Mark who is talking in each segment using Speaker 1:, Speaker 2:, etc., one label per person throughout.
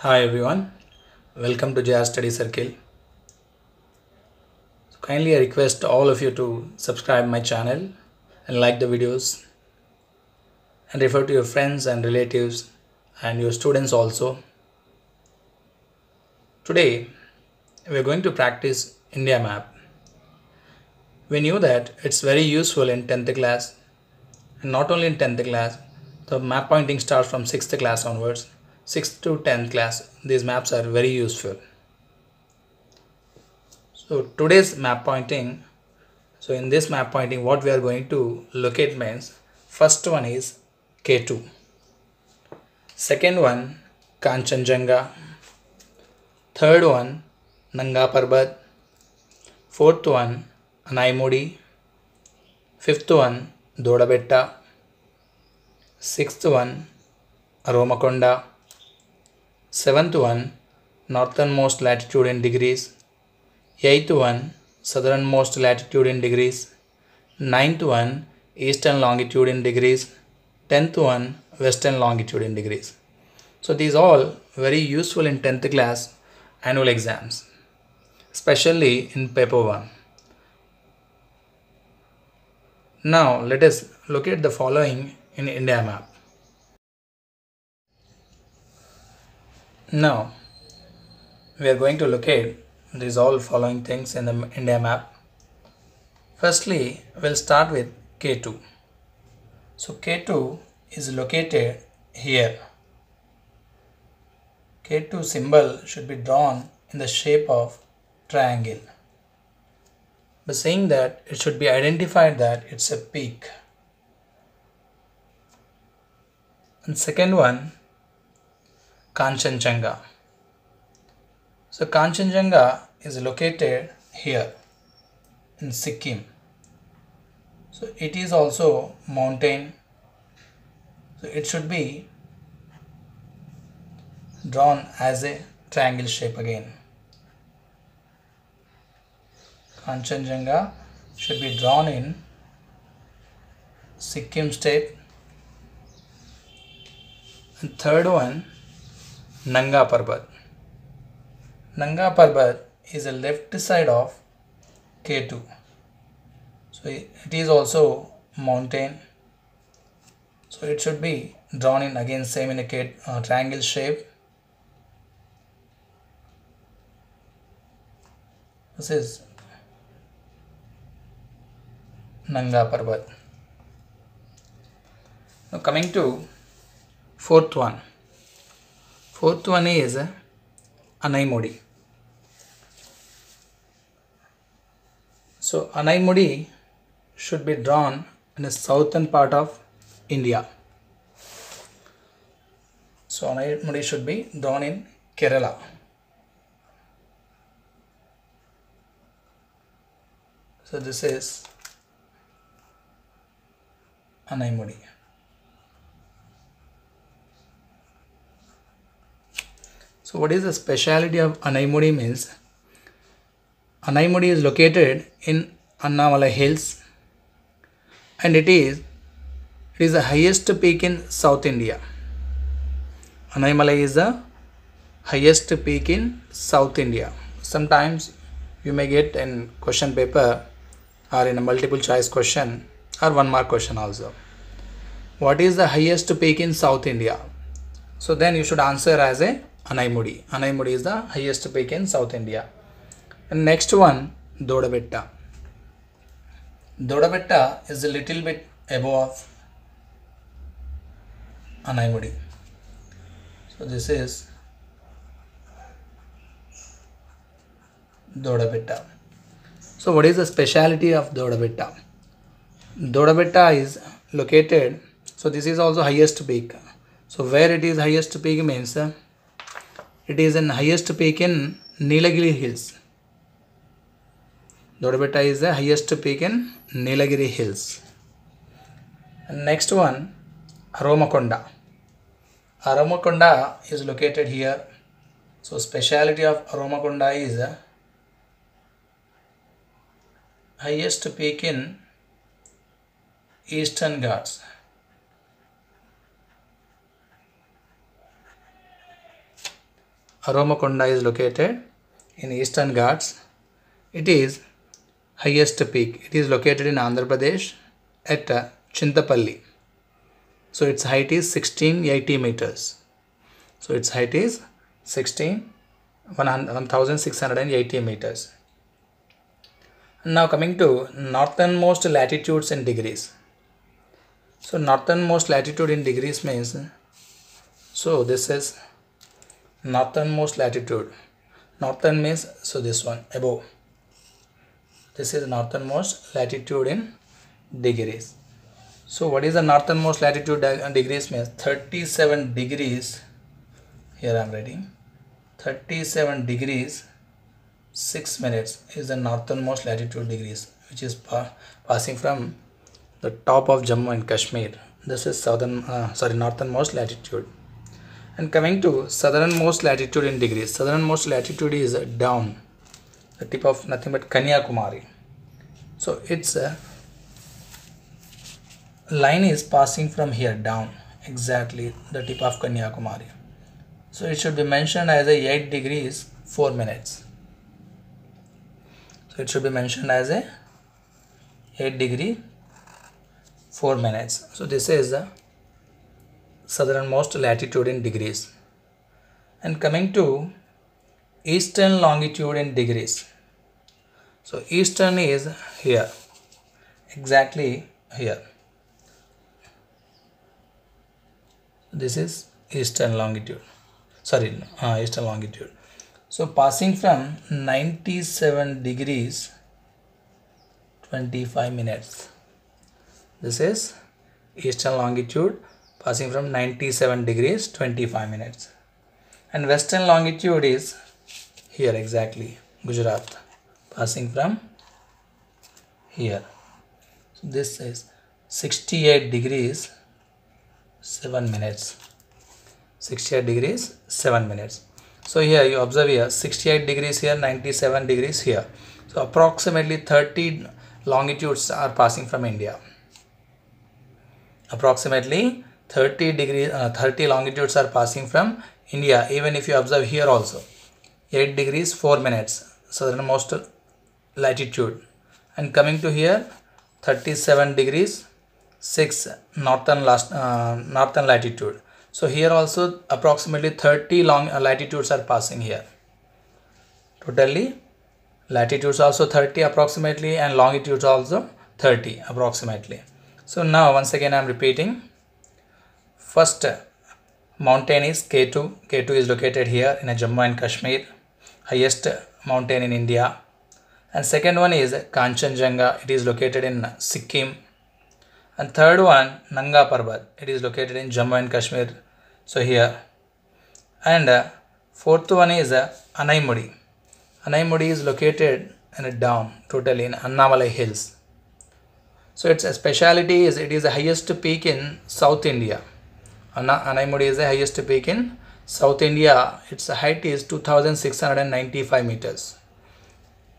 Speaker 1: Hi everyone, welcome to JR Study Circle. Kindly I request all of you to subscribe my channel and like the videos and refer to your friends and relatives and your students also. Today we are going to practice India map. We knew that it's very useful in 10th class and not only in 10th class, the map pointing starts from 6th class onwards. 6th to 10th class, these maps are very useful. So today's map pointing, so in this map pointing what we are going to locate means first one is K2, second one Kanchenjunga, third one Nanga Parbat, fourth one Anaimudi, fifth one Dodabetta, sixth one Aromakonda, seventh one northernmost latitude in degrees, eighth one southernmost latitude in degrees, ninth one eastern longitude in degrees, 10th one western longitude in degrees. So these all very useful in 10th class annual exams, especially in paper 1. Now let us look at the following in India map. Now we are going to locate these all following things in the India map. Firstly, we'll start with K2. So K2 is located here. K2 symbol should be drawn in the shape of triangle. By saying that, it should be identified that it's a peak. And second one, Kanchenjunga. So Kanchenjunga is located here in Sikkim. So it is also mountain. So it should be drawn as a triangle shape again. Kanchenjunga should be drawn in Sikkim state. And third one, Nanga Parbat. Nanga Parbat is the left side of K2. So it is also mountain. So it should be drawn in again same in a triangle shape. This is Nanga Parbat. Now coming to fourth one. Fourth one is Anaimudi. So Anaimudi should be drawn in the southern part of India. So Anaimudi should be drawn in Kerala. So this is Anaimudi. So what is the speciality of Anaimudi means? Anaimudi is located in Annamalai Hills and it is the highest peak in South India. Anaimalai is the highest peak in South India. Sometimes you may get in question paper or in a multiple choice question or 1 mark question also. What is the highest peak in South India? So then you should answer as a Anaimudi. Anaimudi is the highest peak in South India. And next one, Dodabetta. Dodabetta is a little bit above Anaimudi. So this is Dodabetta. So what is the speciality of Dodabetta? Dodabetta is located, so this is also highest peak. So where it is highest peak means it is in highest peak in Nilagiri Hills. Dodabetta is the highest peak in Nilagiri Hills. And next one, Aromakonda. Aromakonda is located here. So speciality of Aromakonda is highest peak in Eastern Ghats. Aramakonda is located in Eastern Ghats. It is highest peak. It is located in Andhra Pradesh at Chintapalli. So its height is 1680 meters. So its height is 1680 meters. Now coming to northernmost latitudes in degrees. So northernmost latitude in degrees means, so this is northernmost latitude. Northern means, so this one above. This is northernmost latitude in degrees. So what is the northernmost latitude degrees means? 37 degrees. Here I am writing 37 degrees 6 minutes is the northernmost latitude degrees, which is passing from the top of Jammu and Kashmir. This is northernmost latitude. And coming to southernmost latitude in degrees. Southernmost latitude is down, the tip of nothing but Kanyakumari. So its line is passing from here down, exactly the tip of Kanyakumari. So it should be mentioned as a 8 degrees 4 minutes. So it should be mentioned as a 8 degree 4 minutes. So this is the southernmost latitude in degrees. And coming to eastern longitude in degrees. So eastern is here, exactly here. This is eastern longitude. Eastern longitude. So passing from 97 degrees 25 minutes. This is eastern longitude passing from 97 degrees 25 minutes. And western longitude is here, exactly Gujarat, passing from here. So this is 68 degrees 7 minutes. 68 degrees 7 minutes. So here you observe here 68 degrees here, 97 degrees here. So approximately 30 longitudes are passing from India. Approximately 30 longitudes are passing from India. Even if you observe here also 8 degrees 4 minutes southernmost latitude, and coming to here 37 degrees 6 northern latitude. So here also approximately 30 latitudes are passing here. Totally latitudes also 30 approximately, and longitudes also 30 approximately. So now once again I am repeating. First mountain is K2. K2 is located here in Jammu and Kashmir, highest mountain in India. And second one is Kanchenjunga. It is located in Sikkim. And third one, Nanga Parbat. It is located in Jammu and Kashmir. So here. And fourth one is Anaimudi. Anaimudi is located in a down, totally in Annamalai Hills. So its speciality is it is the highest peak in South India. Anaimudi is the highest peak in South India. Its height is 2695 meters.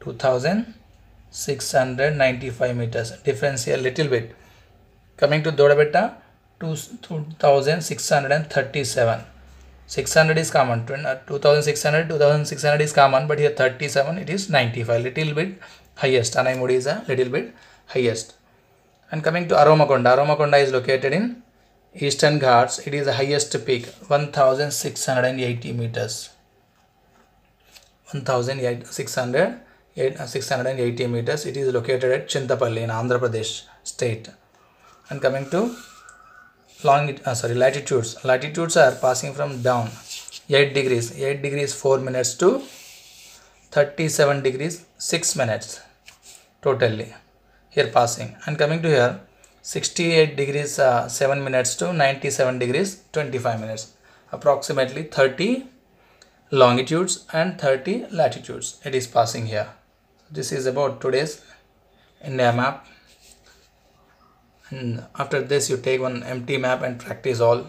Speaker 1: 2695 meters. Difference here little bit. Coming to Dodabetta, 2637. 600 is common. 2600 is common, but here 37 it is 95. Little bit highest. Anaimudi is a little bit highest. And coming to Aramakonda. Aramakonda is located in Eastern Ghats. It is the highest peak, 1680 meters. 1680 meters. It is located at Chintapalli in Andhra Pradesh state. And coming to latitudes. Latitudes are passing from down 8 degrees 4 minutes to 37 degrees 6 minutes totally here passing. And coming to here 68 degrees 7 minutes to 97 degrees 25 minutes. Approximately 30 longitudes and 30 latitudes it is passing here. This is about today's India map. And after this you take one empty map and practice all.